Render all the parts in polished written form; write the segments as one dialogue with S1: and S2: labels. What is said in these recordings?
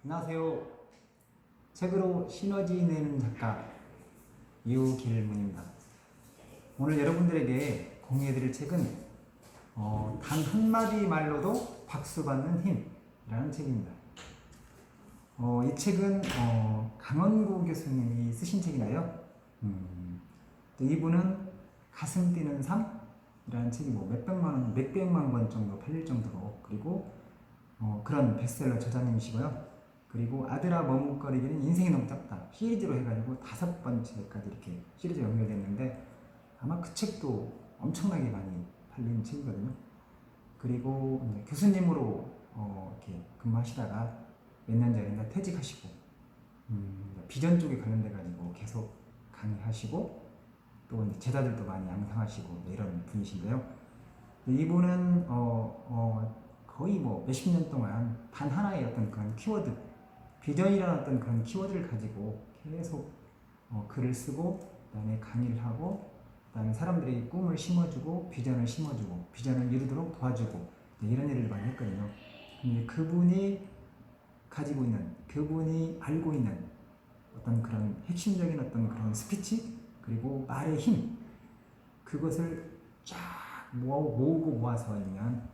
S1: 안녕하세요. 책으로 시너지 내는 작가 유길문입니다. 오늘 여러분들에게 공유해드릴 책은 단 한마디 말로도 박수받는 힘이라는 책입니다. 이 책은 강원구 교수님이 쓰신 책인데요. 또 이분은 가슴 뛰는 삶이라는 책이 몇백만 권 정도 팔릴 정도로, 그리고 그런 베스트셀러 저자님이시고요. 그리고 아들아 머뭇거리기는 인생이 너무 짧다 시리즈로 해가지고 5번째까지 이렇게 시리즈가 연결됐는데, 아마 그 책도 엄청나게 많이 팔린 책이거든요. 그리고 교수님으로 이렇게 근무하시다가 몇 년 전에 퇴직하시고 비전 쪽에 관련돼가지고 계속 강의하시고, 또 제자들도 많이 양성하시고 이런 분이신데요. 이분은 거의 몇십 년 동안 단 하나의 어떤 그런 키워드, 비전이라는 어떤 그런 키워드를 가지고 계속 글을 쓰고, 그 다음에 강의를 하고, 그 다음에 사람들이 꿈을 심어주고 비전을 심어주고 비전을 이루도록 도와주고 이런 일을 많이 했거든요. 근데 그분이 가지고 있는, 그분이 알고 있는 어떤 그런 핵심적인 어떤 그런 스피치, 그리고 말의 힘, 그것을 쫙 모으고 모아서 그냥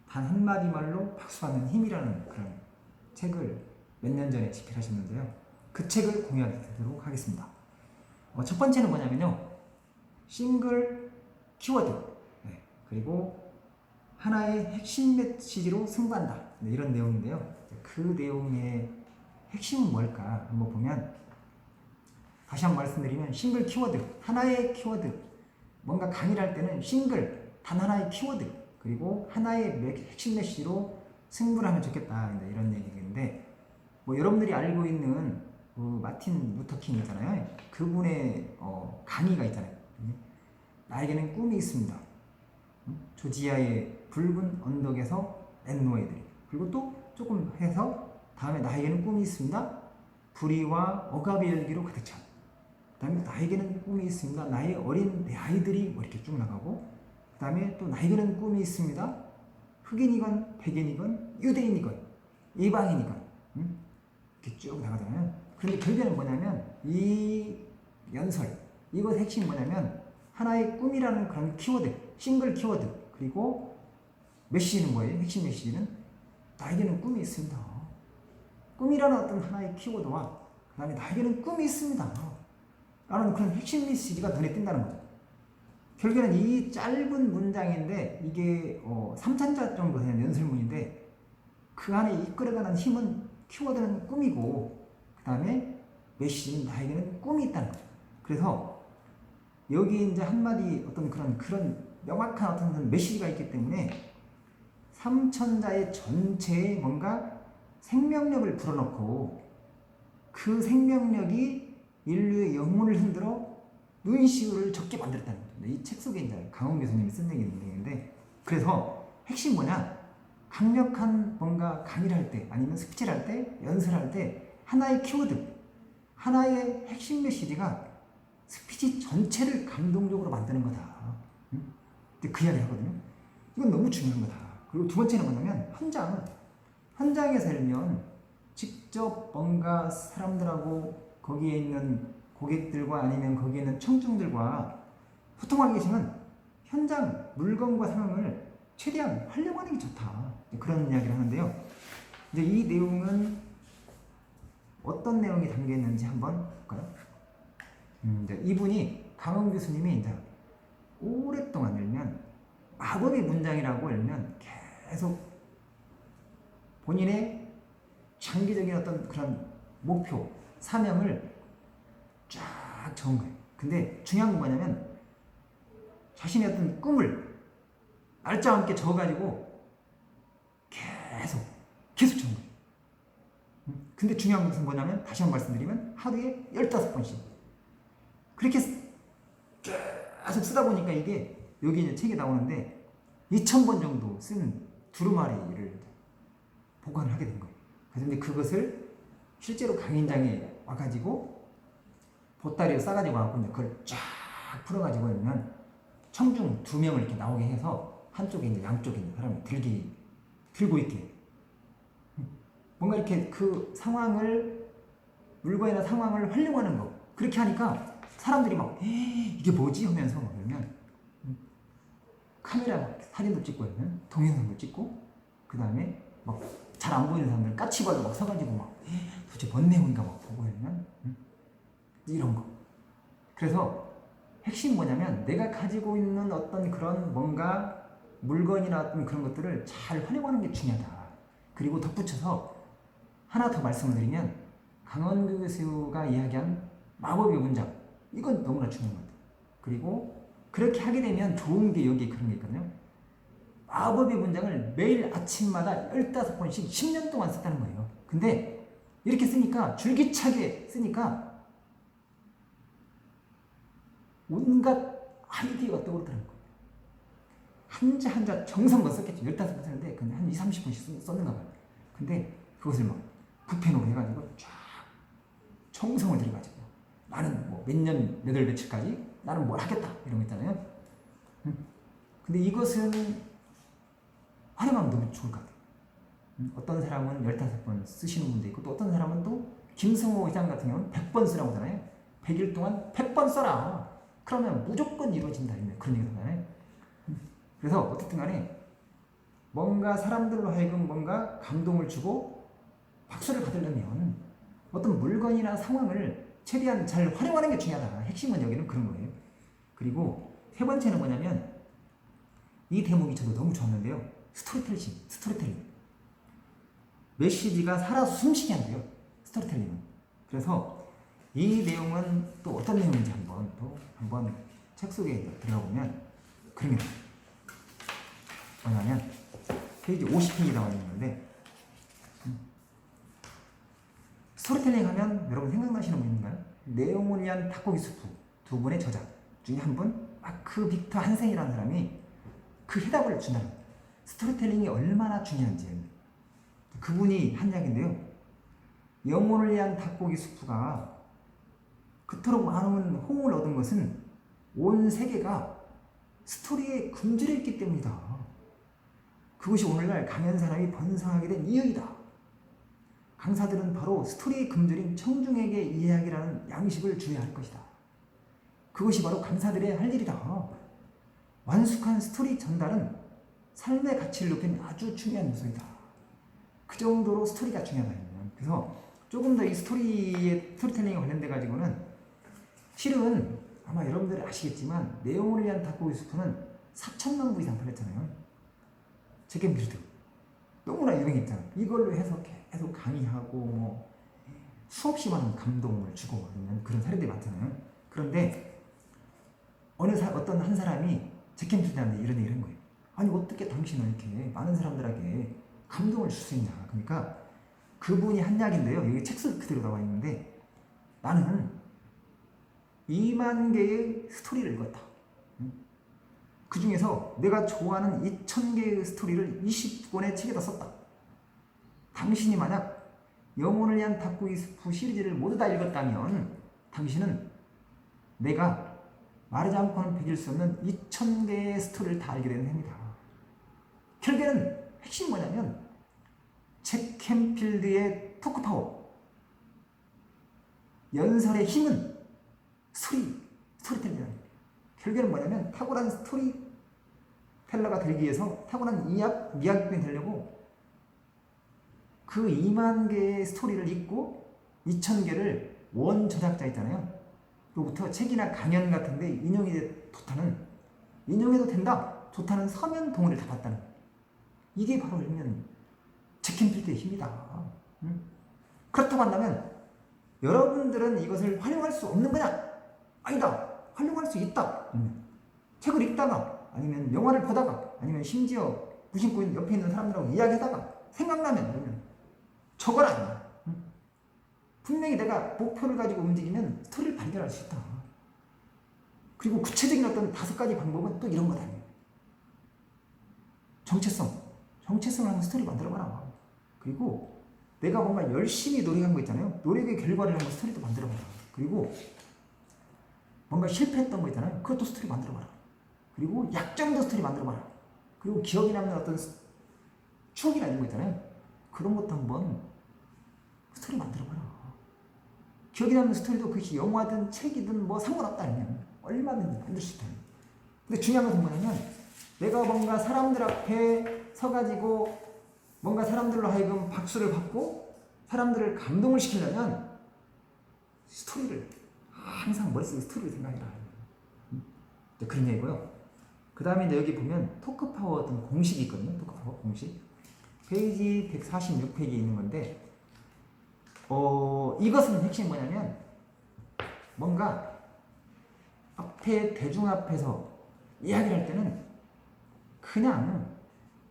S1: 단 한마디 말로 박수받는 힘이라는 그런 책을 몇 년 전에 집필하셨는데요. 그 책을 공유하도록 하겠습니다. 첫 번째는 뭐냐면요, 싱글 키워드, 그리고 하나의 핵심 메시지로 승부한다, 이런 내용인데요. 그 내용의 핵심은 뭘까 한번 보면, 다시 한번 말씀드리면 싱글 키워드, 하나의 키워드, 뭔가 강의를 할 때는 싱글, 단 하나의 키워드, 그리고 하나의 핵심 메시지로 승부를 하면 좋겠다, 이런 얘기인데, 여러분들이 알고 있는 마틴 루터킹 있잖아요. 그분의 강의가 있잖아요. 나에게는 꿈이 있습니다. 조지아의 붉은 언덕에서 앤노에들이, 그리고 또 조금 해서 다음에 나에게는 꿈이 있습니다. 불의와 억압의 열기로 가득 찬. 그 다음에 나에게는 꿈이 있습니다. 나의 어린 내 아이들이 이렇게 쭉 나가고, 그 다음에 또 나에게는 꿈이 있습니다. 흑인이건 백인이건 유대인이건 이방인이건 이렇게 쭉 나가잖아요. 그런데 결국에는 뭐냐면 이 연설, 이것 핵심이 뭐냐면 하나의 꿈이라는 그런 키워드, 싱글 키워드, 그리고 메시지는 뭐예요? 핵심 메시지는 나에게는 꿈이 있습니다. 꿈이라는 어떤 하나의 키워드와 그 다음에 나에게는 꿈이 있습니다 라는 그런 핵심 메시지가 눈에 띈다는 거죠. 결국에는 이 짧은 문장인데, 이게 3천자 정도 되는 연설문인데, 그 안에 이끌어가는 힘은, 키워드는 꿈이고, 그 다음에 메시지는 나에게는 꿈이 있다는 거죠. 그래서 여기 이제 한마디 어떤 그런 명확한 어떤 메시지가 있기 때문에 3천자의 전체에 뭔가 생명력을 불어넣고, 그 생명력이 인류의 영혼을 흔들어 눈시울을 적게 만들었다는 거죠. 이 책 속에 이제 강원 교수님이 쓴 얘기인데, 그래서 핵심 뭐냐, 강력한 뭔가 강의를 할 때, 아니면 스피치를 할 때, 연설할 때 하나의 키워드, 하나의 핵심 메시지가 스피치 전체를 감동적으로 만드는 거다. 그 이야기를 하거든요. 이건 너무 중요한 거다. 그리고 두 번째는 뭐냐면 현장에 살면 직접 뭔가 사람들하고, 거기에 있는 고객들과 아니면 거기에 있는 청중들과 소통하기 위해서는 현장 물건과 상황을 최대한 활용하는 게 좋다, 그런 이야기를 하는데요. 이제 이 내용은 어떤 내용이 담겨 있는지 한번 볼까요? 이제 이분이, 강원 교수님이 이제 오랫동안 열면 마법의 문장이라고 열면 계속 본인의 장기적인 어떤 그런 목표, 사명을 쫙 적은 거예요. 근데 중요한 건 뭐냐면 자신의 어떤 꿈을 날짜와 함께 적어가지고 계속 적은 거예요. 근데 중요한 것은 뭐냐면, 다시 한번 말씀드리면 하루에 15번씩 그렇게 계속 쓰다 보니까, 이게 여기 이제 책에 나오는데 2000번 정도 쓴 두루마리를 보관을 하게 된 거예요. 그런데 그것을 실제로 강연장에 와가지고 보따리를 싸가지고 와서 그걸 쫙 풀어가지고 있는 청중 2명을 이렇게 나오게 해서 한쪽에 이제 양쪽에 있는 사람이 들고 있게 뭔가 이렇게 그 상황을, 물건이나 상황을 활용하는 거. 그렇게 하니까 사람들이 막 이게 뭐지 하면서 막 그러면 카메라 막 사진도 찍고 하면 동영상도 찍고, 그 다음에 막 잘 안 보이는 사람들 까치발로 막 서가지고 막 도대체 뭔 내용인가 막 보고 하면 이런 거. 그래서 핵심 뭐냐면 내가 가지고 있는 어떤 그런 뭔가 물건이나 어떤 그런 것들을 잘 활용하는 게 중요하다. 그리고 덧붙여서 하나 더 말씀을 드리면, 강원규 교수가 이야기한 마법의 문장, 이건 너무나 중요한 것 같아요. 그리고 그렇게 하게 되면 좋은 게 여기에 그런 게 있거든요. 마법의 문장을 매일 아침마다 15번씩 10년 동안 썼다는 거예요. 근데 이렇게 쓰니까, 줄기차게 쓰니까 온갖 아이디어가 떠오르더라는 거예요. 한자 한자 정성껏 썼겠죠. 15번 썼는데 근데 한 20-30분씩 썼는가 봐요. 근데 그것을 막 부펜으로 해가지고 쫙 정성을 들여가지고 나는 뭐 몇 년, 몇 월, 며칠까지 나는 뭘 하겠다 이런 거 있잖아요. 근데 이것은 활용하면 너무 좋을 것 같아요. 어떤 사람은 15번 쓰시는 분도 있고, 또 어떤 사람은 또 김성호 회장 같은 경우는 100번 쓰라고 하잖아요. 100일 동안 100번 써라. 그러면 무조건 이루어진다. 그런 얘기 하잖아요. 그래서 어쨌든 간에 뭔가 사람들로 하여금 뭔가 감동을 주고 박수를 받으려면 어떤 물건이나 상황을 최대한 잘 활용하는 게 중요하다. 핵심은 여기는 그런 거예요. 그리고 세 번째는 뭐냐면, 이 대목이 저도 너무 좋았는데요. 스토리텔링. 메시지가 살아서 숨쉬게 한대요. 스토리텔링은. 그래서 이 내용은 또 어떤 내용인지 한번 책 속에 들어가 보면 그런 게 뭐냐면, 페이지 50페이지 나와 있는 건데, 스토리텔링 하면 여러분 생각나시는 분 있나요? 내용을 위한 닭고기 수프 두 분의 저자 중에 한 분, 마크 빅터 한센이라는 사람이 그 해답을 준다는 거예요. 스토리텔링이 얼마나 중요한지. 그분이 한 이야기인데요. 영혼을 위한 닭고기 수프가 그토록 많은 호응을 얻은 것은 온 세계가 스토리에 굶주려 있기 때문이다. 그것이 오늘날 강연 사람이 번성하게 된 이유이다. 강사들은 바로 스토리에 굶주린 청중에게 이야기라는 양식을 주어야 할 것이다. 그것이 바로 강사들의 할 일이다. 완숙한 스토리 전달은 삶의 가치를 높이는 아주 중요한 요소이다. 그 정도로 스토리가 중요하다. 그래서 조금 더 이 스토리텔링에 관련돼 가지고는, 실은 아마 여러분들이 아시겠지만 내용을 위한 닭고기 수프는 4,000만 부 이상 팔렸잖아요. 제겐 빌드 너무나 유명했잖아요. 이걸로 해서 계속 강의하고 뭐 수없이 많은 감동을 주고 그런 사례들이 많잖아요. 그런데 어떤 한 사람이 제겐 빌드한테 이런 얘기를 한 거예요. 아니 어떻게 당신은 이렇게 많은 사람들에게 감동을 줄 수 있냐. 그러니까 그분이 한 이야기인데요. 여기 책 속 그대로 나와 있는데, 나는 2만 개의 스토리를 읽었다. 그 중에서 내가 좋아하는 2,000개의 스토리를 20권의 책에다 썼다. 당신이 만약 영혼을 위한 닭고기 스프 시리즈를 모두 다 읽었다면 당신은 내가 말하지 않고는 배길 수 없는 2,000개의 스토리를 다 알게 되는 해입니다. 결국에는 핵심이 뭐냐면, 잭 캔필드의 토크 파워, 연설의 힘은 스토리텔러입니다. 결국에는 뭐냐면, 탁월한 스토리텔러가 되기 위해서 타고난 이야기꾼이 되려고 그 2만 개의 스토리를 읽고 2,000개를 원 저작자 있잖아요. 로부터 책이나 강연 같은데 인용해도 된다, 좋다는 서면 동의를 다 받다는 거예요. 이게 바로 일면 잭캔필드의 힘이다. 그렇다고 한다면 여러분들은 이것을 활용할 수 없는 거냐? 아니다. 활용할 수 있다. 책을 읽다가, 아니면 영화를 보다가, 아니면 심지어 무심코 옆에 있는 사람들하고 이야기하다가 생각나면 적어라. 분명히 내가 목표를 가지고 움직이면 스토리를 발견할 수 있다. 그리고 구체적인 어떤 5가지 방법은 또 이런 거다. 정체성을 한번 스토리 만들어봐라. 그리고 내가 뭔가 열심히 노력한 거 있잖아요. 노력의 결과를 한번 스토리도 만들어봐라. 그리고 뭔가 실패했던 거 있잖아요. 그것도 스토리 만들어봐라. 그리고 약점도 스토리 만들어봐라. 그리고 기억에 남는 어떤 추억이나 이런 거 있잖아요. 그런 것도 한번 기억에 남는 스토리도 그것이 영화든 책이든 뭐 상관없다면 얼마든지 만들 수 있다. 근데 중요한 것은 뭐냐면 내가 뭔가 사람들 앞에 서가지고 뭔가 사람들로 하여금 박수를 받고 사람들을 감동을 시키려면 스토리를 항상 머릿속에 스토리를 생각해라. 그런 얘기고요. 그 다음에 이제 여기 보면 토크 파워 어떤 공식이 있거든요. 토크 파워 공식. 페이지 146페이지에 있는 건데 이것은 핵심이 뭐냐면 뭔가 앞에 대중 앞에서 이야기를 할 때는 그냥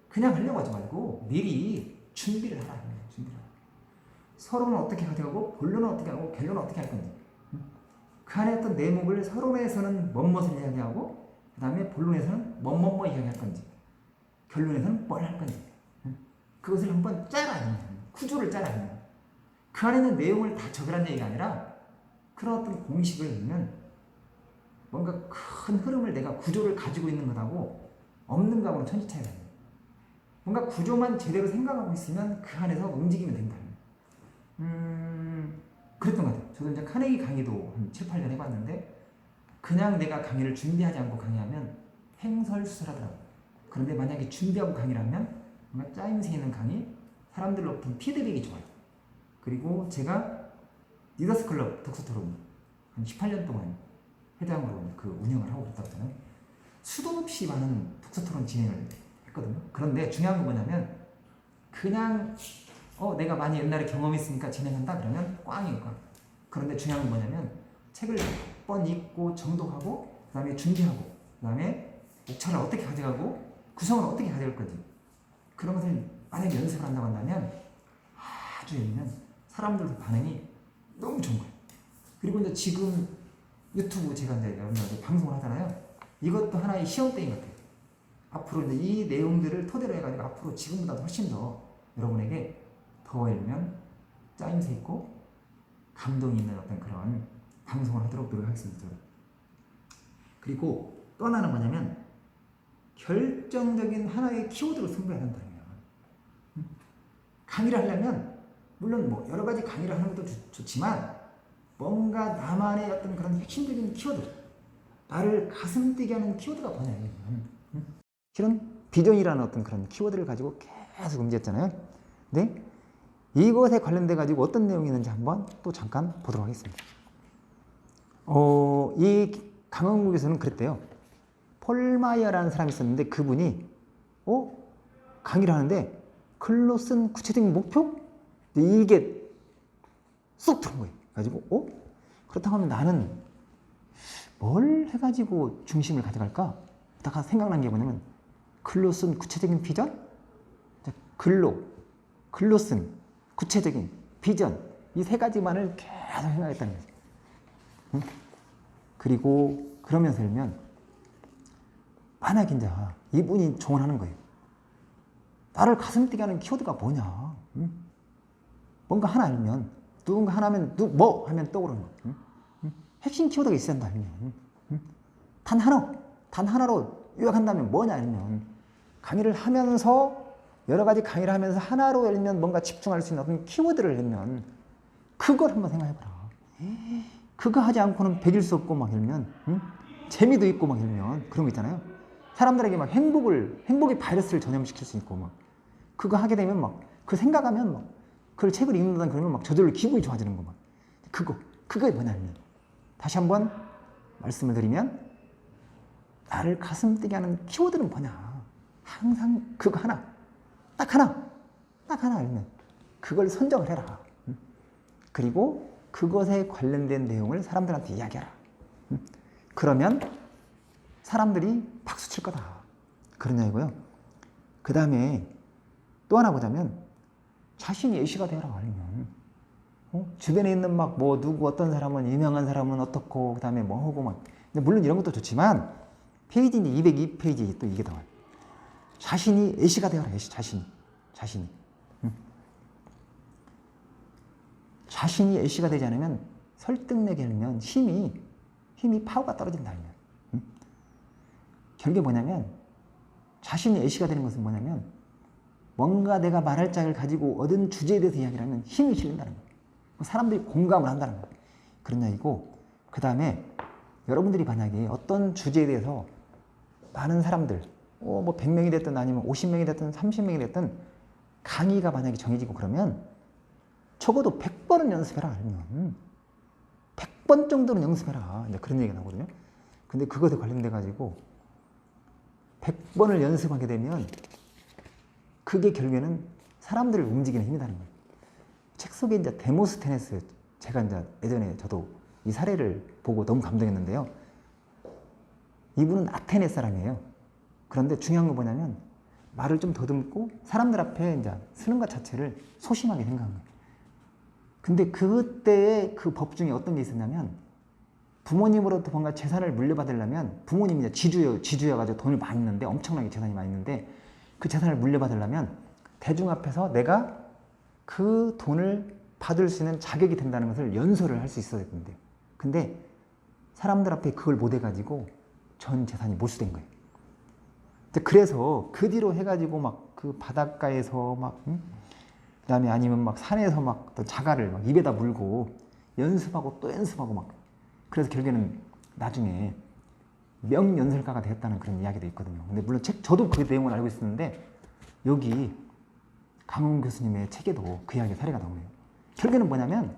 S1: 하려고 하지 말고 미리 준비를 하라. 준비를 하라. 서론은 어떻게 가져가고 본론은 어떻게 하고 결론은 어떻게 할 건지 그 안에 어떤 내목을 서론에서는 뭐뭇을 이야기하고 그 다음에 본론에서는 뭐뭐 이야기할 건지 결론에서는 뭘 할 건지 그것을 한번 짜라. 구조를 짜라. 그 안에 있는 내용을 다 적으라는 얘기가 아니라 그런 어떤 공식을 넣으면 뭔가 큰 흐름을 내가 구조를 가지고 있는 것하고 없는 거하고는 천지차이가 나요. 뭔가 구조만 제대로 생각하고 있으면 그 안에서 움직이면 된다. 그랬던 것 같아요. 저도 이제 카네기 강의도 한 7, 8년 해봤는데 그냥 내가 강의를 준비하지 않고 강의하면 횡설수설하더라고요. 그런데 만약에 준비하고 강의를 하면 뭔가 짜임새 있는 강의, 사람들로부터 피드백이 좋아요. 그리고 제가 리더스클럽 독서토론 한 18년 동안 회장으로 그 운영을 하고 있다고 했잖아요. 수도 없이 많은 독서토론 진행을 했거든요. 그런데 중요한 건 뭐냐면 그냥 내가 많이 옛날에 경험했으니까 진행한다 그러면 꽝이에요. 꽝. 그런데 중요한 건 뭐냐면 책을 몇 번 읽고 정독하고 그 다음에 준비하고 그 다음에 목차를 어떻게 가져가고 구성을 어떻게 가져갈 건지 그런 것을 만약에 연습을 한다고 한다면 아주 예리면 사람들 반응이 너무 좋은 거예요. 그리고 이제 지금 유튜브 제가 이제 여러분들 방송을 하잖아요. 이것도 하나의 시험대인 것 같아요. 앞으로 이제 이 내용들을 토대로 해가지고 앞으로 지금보다 훨씬 더 여러분에게 더 일면 짜임새 있고 감동이 있는 어떤 그런 방송을 하도록 노력하겠습니다. 그리고 또 하나는 뭐냐면 결정적인 하나의 키워드로 승부해야 한다는 거예요. 강의를 하려면 물론 뭐 여러 가지 강의를 하는 것도 좋지만 뭔가 나만의 어떤 그런 핵심적인 키워드, 나를 가슴 뛰게 하는 키워드가 뭐냐. 실은 비전이라는 어떤 그런 키워드를 가지고 계속 움직였잖아요. 근데 이것에 관련돼 가지고 어떤 내용이 있는지 한번 또 잠깐 보도록 하겠습니다. 이 강원국에서는 그랬대요. 폴마이어라는 사람이 있었는데 그분이 강의를 하는데 글로 쓴 구체적인 목표? 이게 쏙 들어온 거예요. 가지고 그렇다고 하면 나는 뭘 해가지고 중심을 가져갈까? 딱 생각난 게 뭐냐면 글로 쓴 구체적인 비전? 글로 쓴 구체적인 비전 이 세 가지만을 계속 생각했다는 거죠. 그리고 그러면서 일면 만약에 이제 이분이 조언하는 거예요. 나를 가슴 뛰게 하는 키워드가 뭐냐? 뭔가 하나 알면 누군가 하나 하면 뭐 하면 떠오르는 거예요. 핵심 키워드가 있어야 한다 아니면 단 하나로 요약한다면 뭐냐 아니면 강의를 하면서 여러 가지 강의를 하면서 하나로 열면 뭔가 집중할 수 있는 어떤 키워드를 열면 그걸 한번 생각해봐라. 그거 하지 않고는 배길 수 없고 막 열면 재미도 있고 막 열면 그런 거 있잖아요. 사람들에게 막 행복의 바이러스를 전염시킬 수 있고 막 그거 하게 되면 막 그 생각하면 막 그걸 책을 읽는다 그러면 막 저절로 기분이 좋아지는 거 막 그게 뭐냐면 다시 한번 말씀을 드리면 나를 가슴 뛰게 하는 키워드는 뭐냐. 항상 그거 딱 하나 알면 그걸 선정을 해라. 그리고 그것에 관련된 내용을 사람들한테 이야기하라. 그러면 사람들이 박수 칠 거다. 그런 얘기고요. 그 다음에 또 하나 보자면 자신이 예시가 되라. 아니면 주변에 있는 막 뭐 누구 어떤 사람은 유명한 사람은 어떻고 그 다음에 뭐 하고 막 물론 이런 것도 좋지만 페이지 202페이지 또 이게 나와요. 자신이 예시가 되어라. 예시 자신이 자신이 예시가 되지 않으면 설득력이 하면 힘이 파워가 떨어진다. 결국에 뭐냐면 자신이 예시가 되는 것은 뭐냐면 뭔가 내가 말할 짝을 가지고 얻은 주제에 대해서 이야기를 하면 힘이 실린다는 거예요. 사람들이 공감을 한다는 거예요. 그런 이야기고, 그 다음에 여러분들이 만약에 어떤 주제에 대해서 많은 사람들, 뭐 100명이 됐든 아니면 50명이 됐든 30명이 됐든 강의가 만약에 정해지고 그러면 적어도 100번은 연습해라. 아니면 100번 정도는 연습해라. 이제 그런 얘기가 나오거든요. 근데 그것에 관련돼 가지고 100번을 연습하게 되면 그게 결국에는 사람들을 움직이는 힘이라는 거예요. 책 속에 이제 데모스테네스, 제가 이제 예전에 저도 이 사례를 보고 너무 감동했는데요. 이분은 아테네 사람이에요. 그런데 중요한 건 뭐냐면 말을 좀 더듬고 사람들 앞에 이제 쓰는 것 자체를 소심하게 생각한 거예요. 근데 그때의 그 법 중에 어떤 게 있었냐면, 부모님으로부터 뭔가 재산을 물려받으려면, 부모님이 이제 지주여가지고 돈을 많이 있는데, 엄청나게 재산이 많이 있는데, 그 재산을 물려받으려면 대중 앞에서 내가 그 돈을 받을 수 있는 자격이 된다는 것을 연설을 할 수 있어야 되는데, 근데 사람들 앞에 그걸 못 해가지고 전 재산이 몰수된 거예요. 그래서 그 뒤로 해가지고 막 그 바닷가에서 막 그다음에 아니면 막 산에서 막 또 자갈을 막 입에다 물고 연습하고 또 연습하고 막, 그래서 결국에는 나중에 명연설가가 되었다는 그런 이야기도 있거든요. 근데 물론 저도 그 내용을 알고 있었는데 여기 강원 교수님의 책에도 그 이야기 사례가 나오네요. 결국에는 뭐냐면,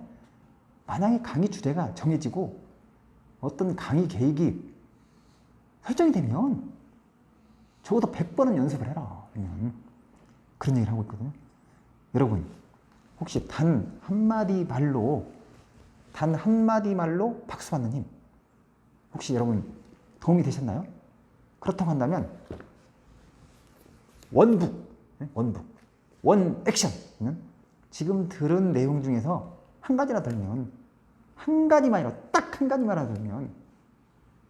S1: 만약에 강의 주제가 정해지고 어떤 강의 계획이 설정이 되면 적어도 100번은 연습을 해라. 그런 얘기를 하고 있거든요. 여러분, 혹시 단 한마디 말로 박수 받는 힘, 혹시 여러분 도움이 되셨나요? 그렇다고 한다면 원 액션, 지금 들은 내용 중에서 한 가지나 들면, 한 가지만이라도, 딱 한 가지만이라도 들면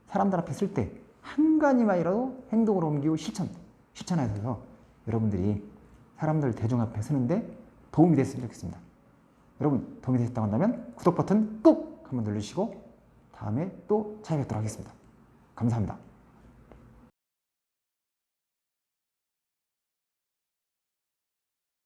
S1: 사람들 앞에 쓸 때 한 가지만이라도 행동으로 옮기고 실천하셔서 여러분들이 사람들 대중 앞에 서는데 도움이 됐으면 좋겠습니다. 여러분 도움이 되셨다고 한다면 구독 버튼 꾹 한번 누르시고 다음에 또 찾아뵙도록 하겠습니다. 감사합니다.